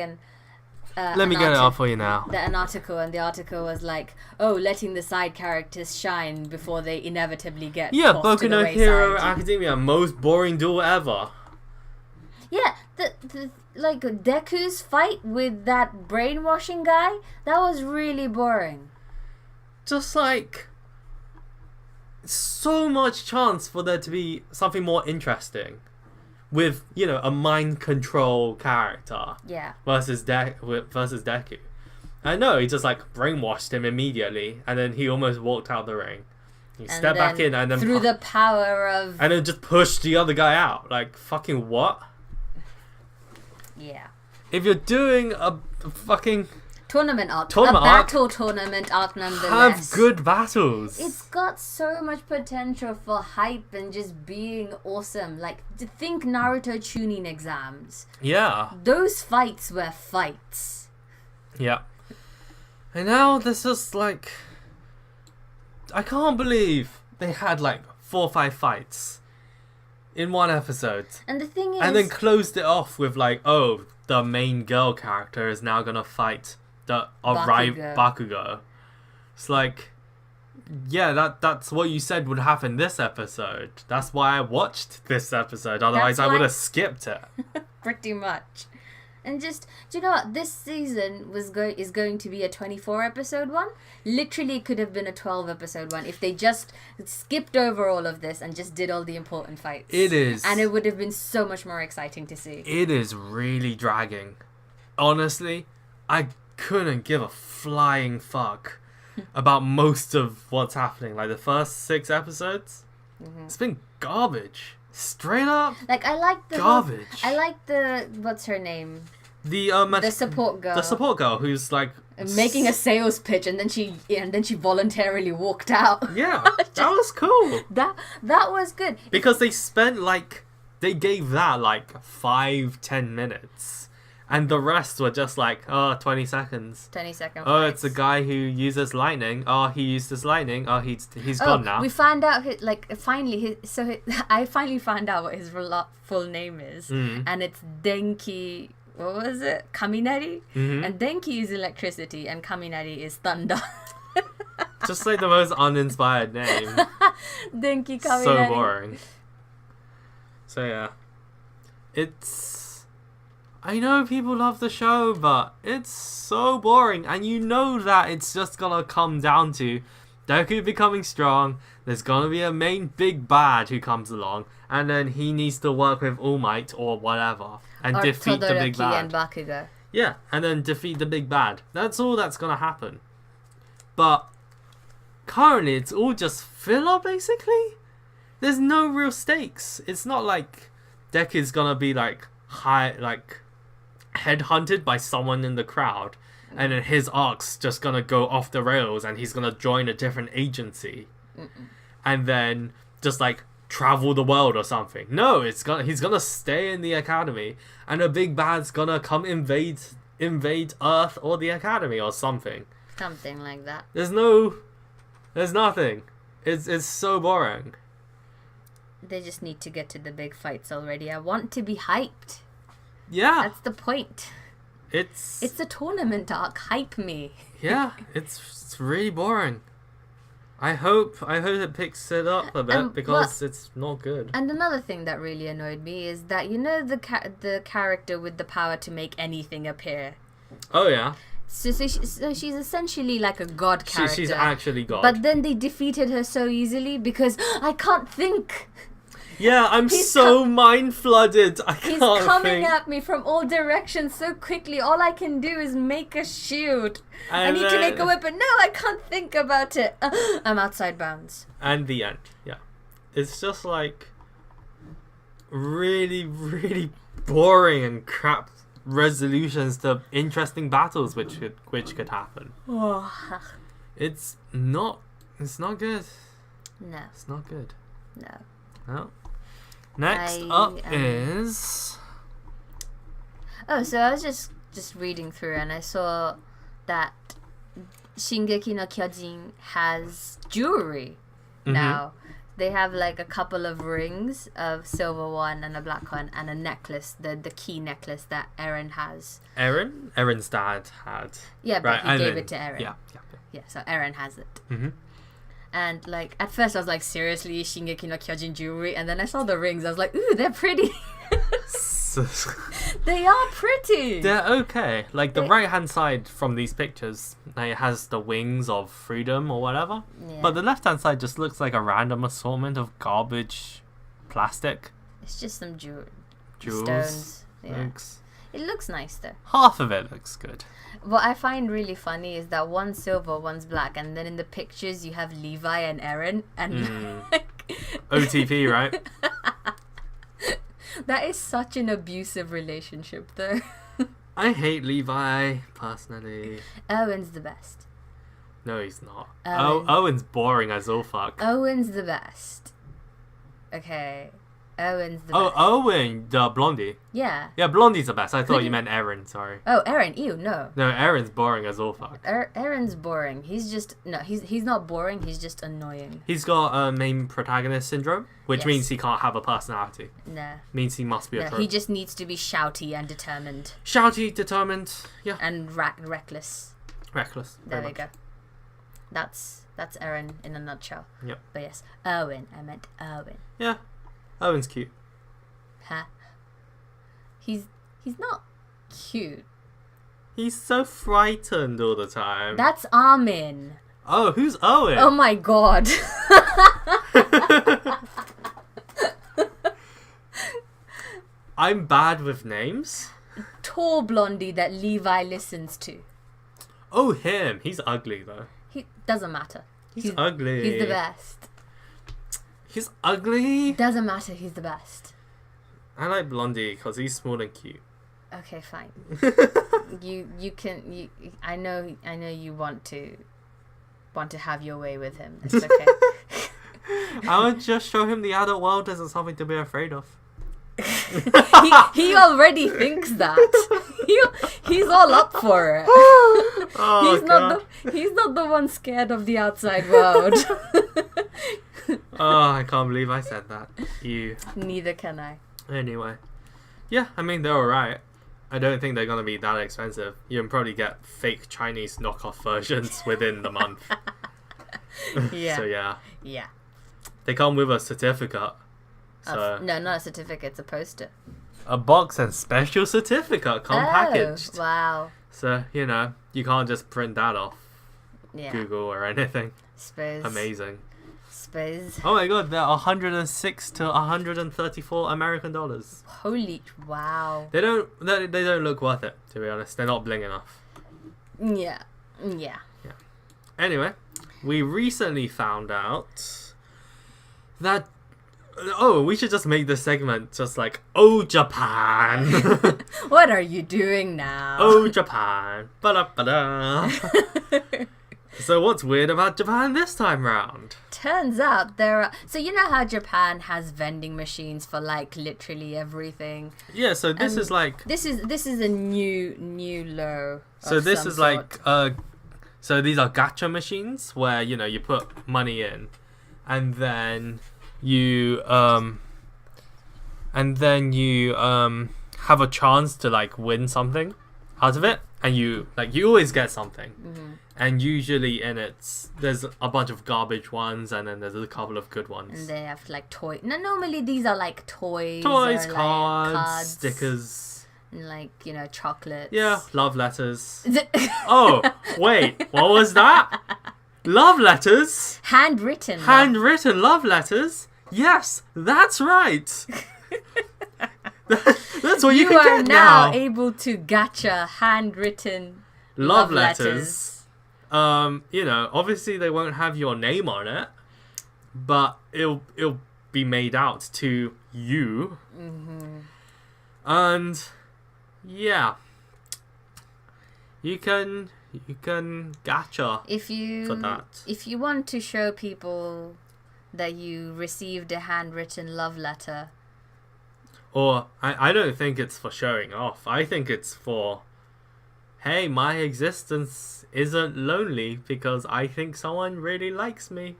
Let me get it up for you now. An article, and the article was like, oh, letting the side characters shine before they inevitably get tossed Boku to the no wayside. Hero Academia, most boring duel ever. Yeah, the like Deku's fight with that brainwashing guy, that was really boring. Just like so much chance for there to be something more interesting with, you know, a mind control character. Yeah. Versus Deku. I know, he just like brainwashed him immediately, and then he almost walked out the ring. He stepped back in and then through the power of, and then just pushed the other guy out. Like, fucking what? Yeah. If you're doing a fucking tournament arc, tournament arc nonetheless, have good battles. It's got so much potential for hype and just being awesome. Like, to think Naruto Chunin exams. Yeah. Those fights were fights. Yeah. And now there's just like, I can't believe they had like 4 or 5 fights in one episode. And the thing is, and then closed it off with like, oh, the main girl character is now gonna fight the Bakugo. It's like, yeah, that's what you said would happen this episode. That's why I watched this episode. Otherwise, I would have skipped it. Pretty much. And just, do you know what? This season is going to be a 24 episode one. Literally could have been a 12 episode one if they just skipped over all of this and just did all the important fights. It is. And it would have been so much more exciting to see. It is really dragging. Honestly, I couldn't give a flying fuck about most of what's happening. Like the first 6 episodes, it's been garbage. Straight up, like I like the garbage. I like the, what's her name? The support girl. The support girl who's like making a sales pitch, and then she voluntarily walked out. Yeah, that was cool. That was good because they gave that like 5-10 minutes. And the rest were just like, 20 seconds. 20-second Oh, fights. it's a guy who uses lightning. Oh, he used his lightning. Oh, he's gone now. We found out, I finally found out what his full name is. And it's Denki, what was it? Kaminari? And Denki is electricity and Kaminari is thunder. Just like the most uninspired name. Denki Kaminari. So boring. So yeah. I know people love the show, but it's so boring. And you know that it's just gonna come down to Deku becoming strong. There's gonna be a main big bad who comes along. And then he needs to work with All Might or whatever. And or defeat the big bad. And Bakugo. Yeah, and then defeat the big bad. That's all that's gonna happen. But currently it's all just filler, basically. There's no real stakes. It's not like Deku's gonna be like headhunted by someone in the crowd, and then his arc's just gonna go off the rails and he's gonna join a different agency and then just like travel the world or something. No, he's gonna stay in the academy, and a big bad's gonna come invade Earth or the academy or something like that. There's nothing. It's so boring. They just need to get to the big fights already. I want to be hyped. Yeah. That's the point. It's a tournament arc. Hype me. Yeah, it's really boring. I hope it picks it up a bit because it's not good. And another thing that really annoyed me is that, you know, the character with the power to make anything appear. Oh yeah. So she's essentially like a god character. She's actually god. But then they defeated her so easily because I can't think. Yeah, I'm so mind flooded. He's coming at me from all directions so quickly. All I can do is make a shield. I need to make a weapon. No, I can't think about it. I'm outside bounds. And the end. Yeah, it's just like really, really boring and crap resolutions to interesting battles which could happen. It's not good. No. It's not good. No. Next up is... Oh, so I was just reading through and I saw that Shingeki no Kyojin has jewelry now. They have like a couple of rings, a silver one and a black one, and a necklace, the key necklace that Eren has. Eren's dad had. Yeah, but he gave it to Eren. Yeah. Yeah, so Eren has it. Mm-hmm. And like at first I was like, seriously, Shingeki no Kyojin jewelry, and then I saw the rings. I was like, ooh, they're pretty. They are pretty. They're okay. Like the right hand side from these pictures, like, it has the wings of freedom or whatever. Yeah. But the left hand side just looks like a random assortment of garbage plastic. It's just some Jewels. stones. Yeah. Looks. It looks nice though. Half of it looks good. What I find really funny is that one's silver, one's black, and then in the pictures you have Levi and Eren, and like... OTP, right? That is such an abusive relationship, though. I hate Levi, personally. Owen's the best. No, he's not. Owen. Owen's boring as all fuck. Owen's the best. Okay. Owen's the best. Oh, Owen, the blondie. Yeah. Yeah, blondie's the best. I thought you meant Eren, sorry. Oh, Eren, ew, no. No, Eren's boring as all fuck. Eren's boring. He's not boring, he's just annoying. He's got main protagonist syndrome, which Yes. means he can't have a personality. Nah. Means he must be a No, trope. he just needs to be shouty and determined. Shouty, determined, yeah. And reckless. Reckless. There very we go. That's Eren in a nutshell. Yep. But yes, Owen. I meant Owen. Yeah. Owen's cute. Huh? He's not cute. He's so frightened all the time. That's Armin. Oh, who's Owen? Oh my god. I'm bad with names. Tall blondie that Levi listens to. Oh, him. He's ugly, though. He doesn't matter. He's ugly. He's the best. He's ugly. Doesn't matter. He's the best. I like Blondie because he's small and cute. Okay, fine. I know you want to have your way with him. It's okay. I would just show him the adult world isn't something to be afraid of. he already thinks that. He's all up for it. Oh, he's not the one scared of the outside world. Oh, I can't believe I said that. You. Neither can I. Anyway. Yeah, I mean, they're alright. I don't think they're going to be that expensive. You can probably get fake Chinese knockoff versions within the month. Yeah. So, yeah. Yeah. They come with a certificate. So No, not a certificate. It's a poster. a box and special certificate come packaged. Wow. So, you know, you can't just print that off Yeah. Google or anything. Suppose. Amazing. Suppose. Oh my god, they're 106 to 134 American dollars. Holy wow. They don't look worth it, to be honest. They're not bling enough. Yeah. Yeah. Anyway, we recently found out that we should just make this segment just like, oh Japan. What are you doing now? Oh Japan. Ba-da-ba-da. So what's weird about Japan this time round? Turns out there are... So you know how Japan has vending machines for like literally everything? Yeah, so this And is like... This is a new low. So of this some is sort. like... So these are gacha machines where, you know, you put money in and then you have a chance to like win something out of it, and you always get something. Mm-hmm. And usually in it, there's a bunch of garbage ones, and then there's a couple of good And ones. they have like toy. No, normally these are like toys. Toys, or, like, cards, stickers. and like, you know, chocolates. Yeah, love letters. Oh, wait, what was that? Love letters? Handwritten. Handwritten love letters? Yes, that's right. That's what you can are get now now. able to gacha handwritten Love letters. You know, obviously they won't have your name on it, but it'll be made out to you. Mm-hmm. And yeah, you can gacha for that. If you want to show people that you received a handwritten love letter, Or I don't think it's for showing off. I think it's for, hey, my existence isn't lonely because I think someone really likes me.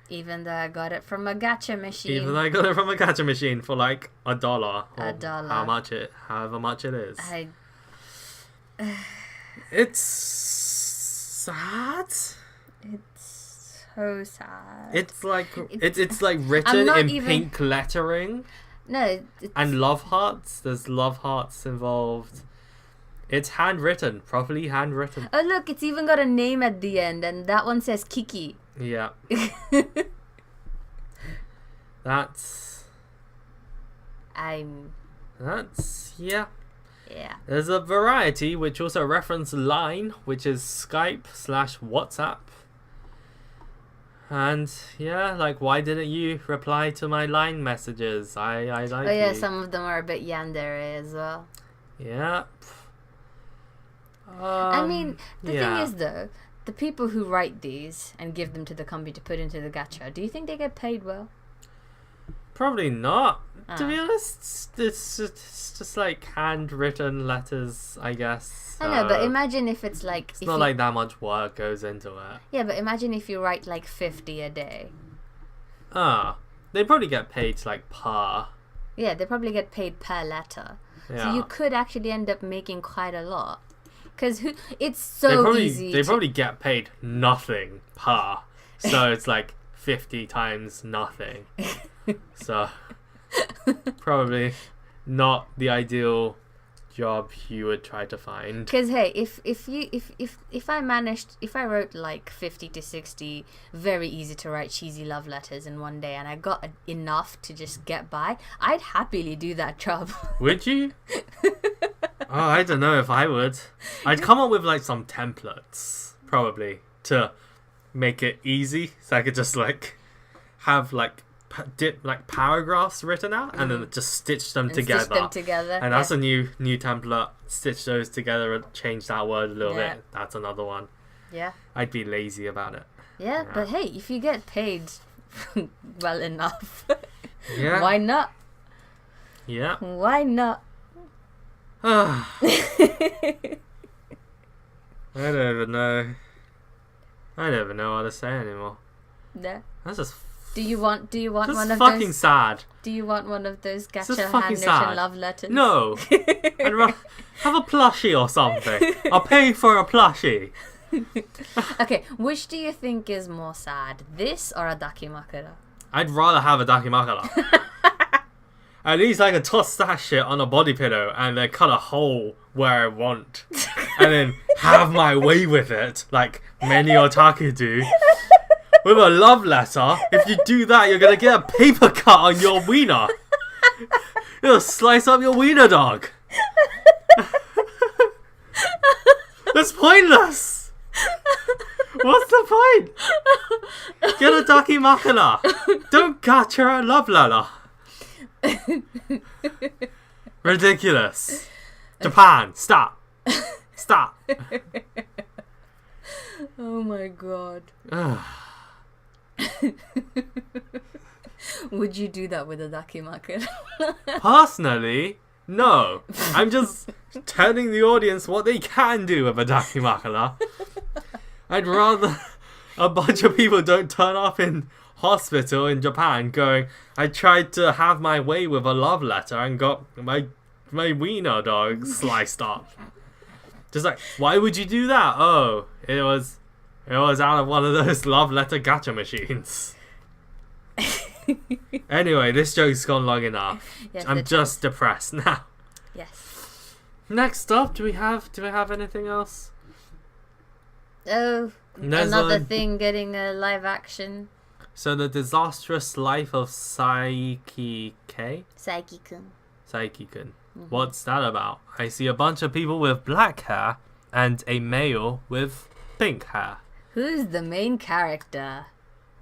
Even though I got it from a gacha machine. Even though I got it from a gacha machine for like $1. $1. However much it is. It's sad. It's so sad. It's like it's like written in pink lettering. No. And love hearts. There's love hearts involved. It's handwritten, properly handwritten. Oh look, it's even got a name at the end, and that one says Kiki. Yeah. That's yeah. Yeah. There's a variety which also reference Line, which is Skype/WhatsApp. And yeah, like, why didn't you reply to my Line messages? I like you. Oh yeah, some of them are a bit yandere as well. Yeah. I mean, the thing is though, the people who write these and give them to the company to put into the gacha, do you think they get paid well? Probably not. To be honest, it's just like handwritten letters, I guess. I know, but imagine if it's like... It's not like that much work goes into it. Yeah, but imagine if you write like 50 a day. They probably get paid like per. Yeah, they probably get paid per letter. Yeah. So you could actually end up making quite a lot. Because it's so easy. They probably get paid nothing per. So it's like 50 times nothing. So probably not the ideal job you would try to find. Because hey, if I wrote like 50 to 60 very easy to write cheesy love letters in one day, and I got enough to just get by, I'd happily do that job. Would you? Oh, I don't know if I would. I'd come up with like some templates probably to make it easy, so I could just like have like paragraphs written out and then just stitch them together. And that's a new template. Stitch those together and change that word a little bit. That's another one. Yeah. I'd be lazy about it. Yeah, but hey, if you get paid well enough, yeah, why not? Yeah. Why not? I don't even know. I don't even know what to say anymore. Yeah. That's just. Do you want one of fucking those? Sad. Do you want one of those gacha fucking handwritten sad. love letters? No. Have a plushie or something. I'll pay for a plushie. Okay, which do you think is more sad, this or a dakimakura? I'd rather have a dakimakura. At least I can toss that shit on a body pillow and then cut a hole where I want. And then have my way with it, like many otaku do. With a love letter, if you do that, you're gonna get a paper cut on your wiener. It'll slice up your wiener, dog. That's pointless. What's the point? Get a dakimakura. Don't gacha a love letter. Ridiculous. Japan, stop. Stop. Oh my god. Would you do that with a dakimakura? Personally, no. I'm just telling the audience what they can do with a dakimakura. I'd rather a bunch of people don't turn up in hospital in Japan going, I tried to have my way with a love letter and got my wiener dog sliced up. Just like, why would you do that? Oh, it was out of one of those love letter gacha machines. Anyway, this joke's gone long enough. Yes, I'm just depressed now. Yes. Next up, do we have anything else? Oh, another thing getting a live action. So the disastrous life of Saiki-kun. Mm-hmm. What's that about? I see a bunch of people with black hair and a male with pink hair. Who's the main character?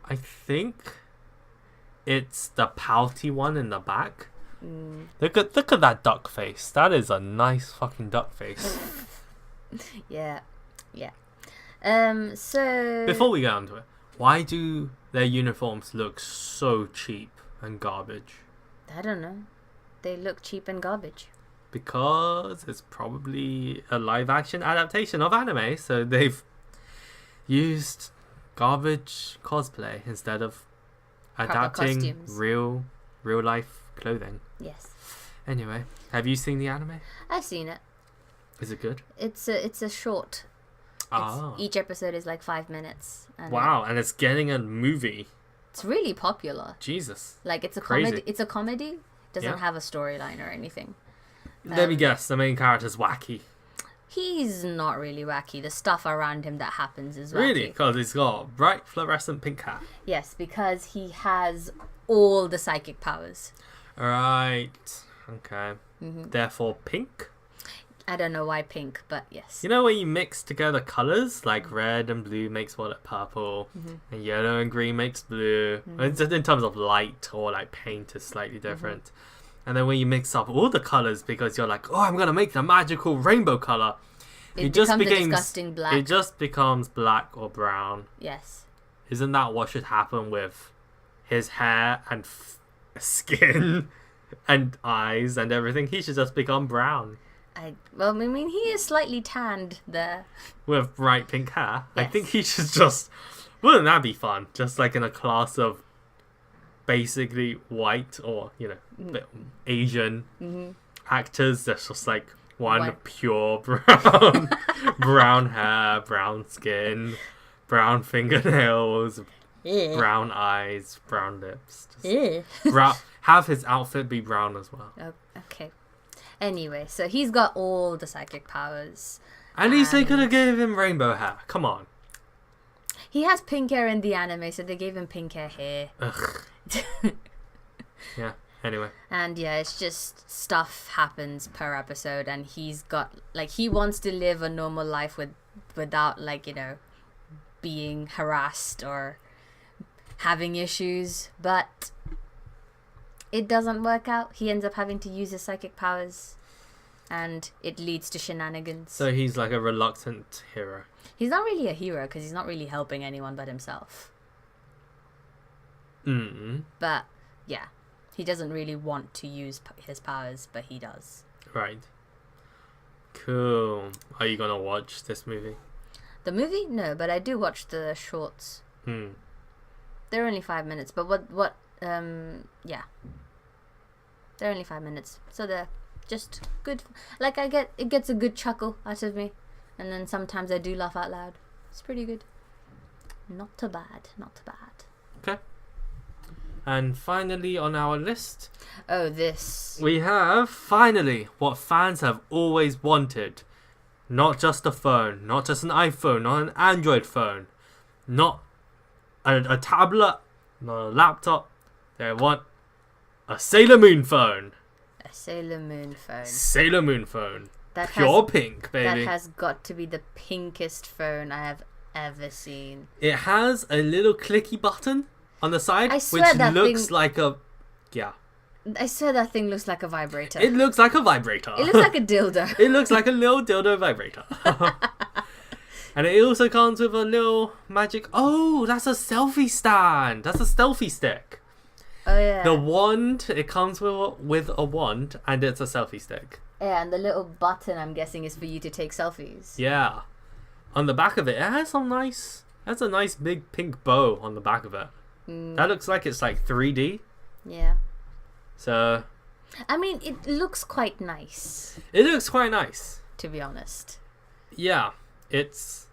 I think it's the pouty one in the back. Look at that duck face. That is a nice fucking duck face. Yeah. So before we get onto it, why do their uniforms look so cheap and garbage? I don't know. They look cheap and garbage. Because it's probably a live action adaptation of anime, so they've used garbage cosplay instead of adapting costumes. real life clothing. Yes. Anyway, have you seen the anime? I've seen it. Is it good? It's a short. Each episode is like 5 minutes. And wow, and it's getting a movie. It's really popular. Jesus. Like it's a Crazy. comedy. It's a comedy. It doesn't have a storyline or anything. Let me guess. The main character's wacky. He's not really wacky. The stuff around him that happens is wacky. Really? Because he's got bright fluorescent pink hair. Yes, because he has all the psychic powers. Right. Okay. Therefore, pink? I don't know why pink, but yes. You know when you mix together colours, like red and blue makes what, like purple, and yellow and green makes blue. It's just in terms of light or like paint is slightly different. And then when you mix up all the colours because you're like, oh, I'm going to make the magical rainbow colour. It just becomes a disgusting black. It just becomes black or brown. Yes. Isn't that what should happen with his hair and skin and eyes and everything? He should just become brown. I mean, he is slightly tanned there. With bright pink hair. Yes. I think he should just... Wouldn't that be fun? Just like in a class of basically white or, Asian actors. There's just like one pure brown, brown hair, brown skin, brown fingernails, brown eyes, brown lips. Just have his outfit be brown as well. Oh, okay. Anyway, so he's got all the psychic powers. At least they could have gave him rainbow hair. Come on. He has pink hair in the anime, so they gave him pink hair here. Ugh. Yeah, anyway. And yeah, it's just stuff happens per episode, and he's got, like, he wants to live a normal life without, like, being harassed or having issues, but it doesn't work out. He ends up having to use his psychic powers, and it leads to shenanigans. So he's like a reluctant hero. He's not really a hero because he's not really helping anyone but himself. But yeah, he doesn't really want to use his powers, but he does. Right. Cool. Are you gonna watch this movie? The movie? No, but I do watch the shorts. They're only 5 minutes, but yeah. They're only 5 minutes, so they're just good. Like, it gets a good chuckle out of me, and then sometimes I do laugh out loud. It's pretty good. Not too bad. Okay. And finally on our list... Oh, this. We have, finally, what fans have always wanted. Not just a phone, not just an iPhone, not an Android phone, not a tablet, not a laptop. They want a Sailor Moon phone. A Sailor Moon phone. Sailor Moon phone. Pure pink, baby. That has got to be the pinkest phone I have ever seen. It has a little clicky button on the side, I swear which looks like a... Yeah. I swear that thing looks like a vibrator. It looks like a vibrator. It looks like a dildo. It looks like a little dildo vibrator. And it also comes with a little magic... Oh, that's a selfie stand. That's a selfie stick. Oh, yeah. The wand, it comes with a wand, and it's a selfie stick. Yeah, and the little button, I'm guessing, is for you to take selfies. Yeah. On the back of it, it has some nice... That's a nice big pink bow on the back of it. That looks like it's like 3D. Yeah. So... I mean, it looks quite nice. It looks quite nice. To be honest. Yeah. It's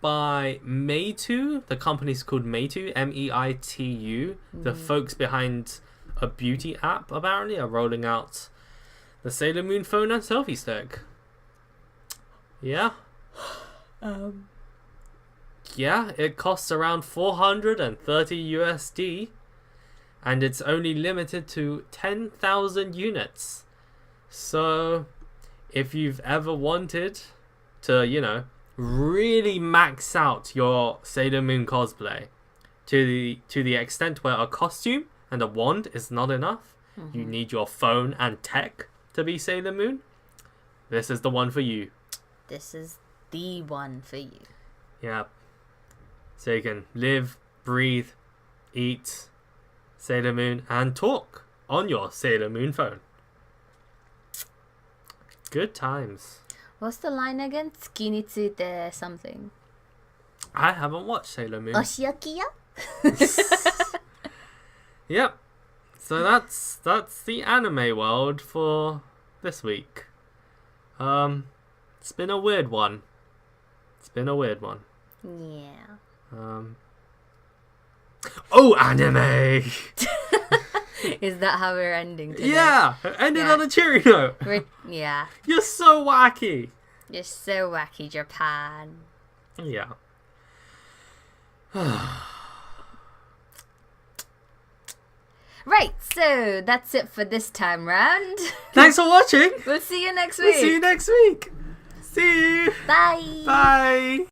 by Meitu. The company's called Meitu, Meitu. The folks behind a beauty app, apparently, are rolling out the Sailor Moon phone and selfie stick. Yeah. Yeah, it costs around 430 USD, and it's only limited to 10,000 units. So, if you've ever wanted to, really max out your Sailor Moon cosplay to the extent where a costume and a wand is not enough, you need your phone and tech to be Sailor Moon, this is the one for you. This is the one for you. Yeah. So you can live, breathe, eat Sailor Moon, and talk on your Sailor Moon phone. Good times. What's the line again? Tsuki ni tsuite something. I haven't watched Sailor Moon. Oshiaki ya? Yep. So that's the anime world for this week. It's been a weird one. Yeah. Oh, anime! Is that how we're ending today? Yeah! Ended on a cheery note. Yeah. You're so wacky. You're so wacky, Japan. Yeah. Right, so that's it for this time round. Thanks for watching. We'll see you next week. We'll see you next week. See you. Bye. Bye.